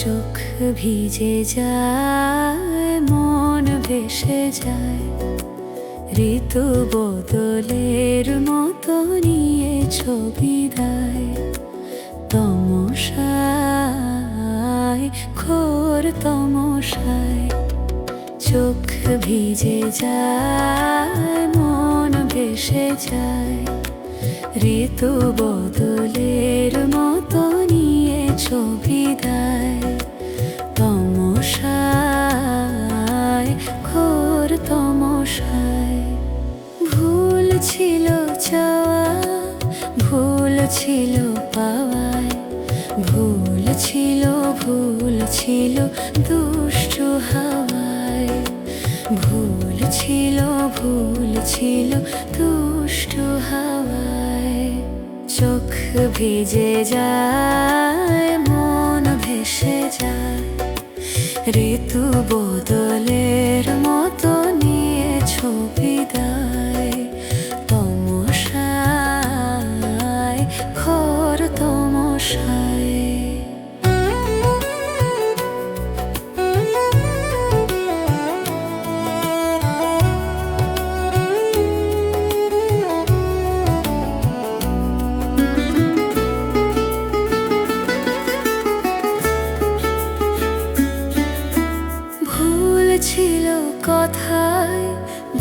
চোখ ভিজে যায়, মন ভেসে যায়, ঋতু বদলের মতো নিয়ে ছবি দেয়। তমসায়, ঘোর তমসায়, চোখ ভিজে যায়, মন ভেসে যায়, ঋতু বদলের মতো নিয়ে ছবি দেয়। তমসায়, ঘোর তমসায়, ভুল ছিল চাওয়া, ভুল ছিল পাওয়ায়, ভুল ছিল দুষ্টু হাওয়ায়, ভুল ছিল দুষ্টু হাওয়ায়। চোখ ভিজে যায়, মন ভেসে যায়, ঋতু বদলের মতো নিয়ে ছবি দেয়। তমসায়, ঘোর তমসায়। ভুল ছিল কথায়,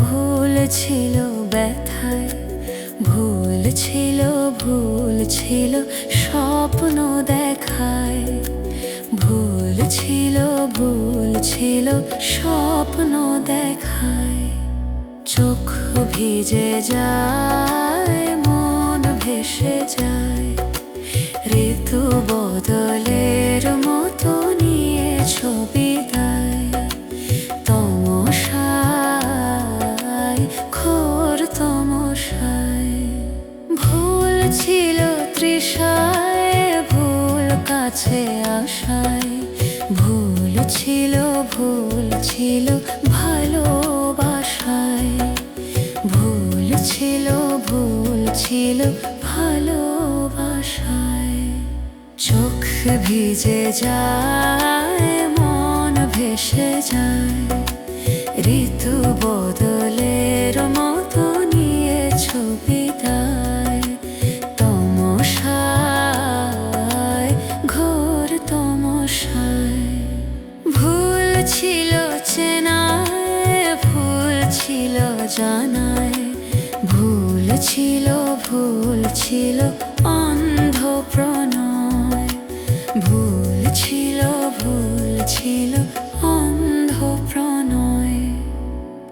ভুল ছিল ব্যথায়, ভুল ছিল স্বপ্ন দেখায়, ভুল ছিল স্বপ্ন দেখায়। চোখ ভিজে যায়, মন ভেসে যায়, ঋতু বদলের মতো নিয়ে ছবি দেয়। তমসায়, ঘোর তমসায়, ভুল ছিল তৃষায়, ভুল কাছে আসায়, ভুল ছিল ভালোবাসায়, ভুল ছিল ভালোবাসায়। চোখ ভিজে যায়, মন ভেসে যায়, ঋতু বদলের মতো নিয়ে ছবি দেয়। তমসায়, ঘোর তমসায়, ভুল ছিল চেনায়, ভুল ছিল জানায়, ভুল ছিল অন্ধ প্রণয়, ভুল ছিল অন্ধ প্রণয়।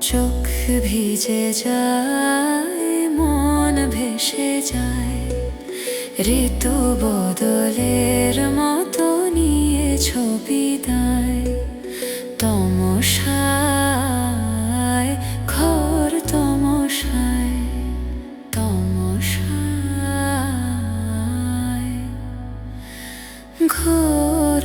চোখ ভিজে যায়, মন ভেসে যায়, ঋতু বদলের মতো নিয়ে ছবি দেয়। তমসায়, ঘোর তমসায়, তমসায়, ঘোর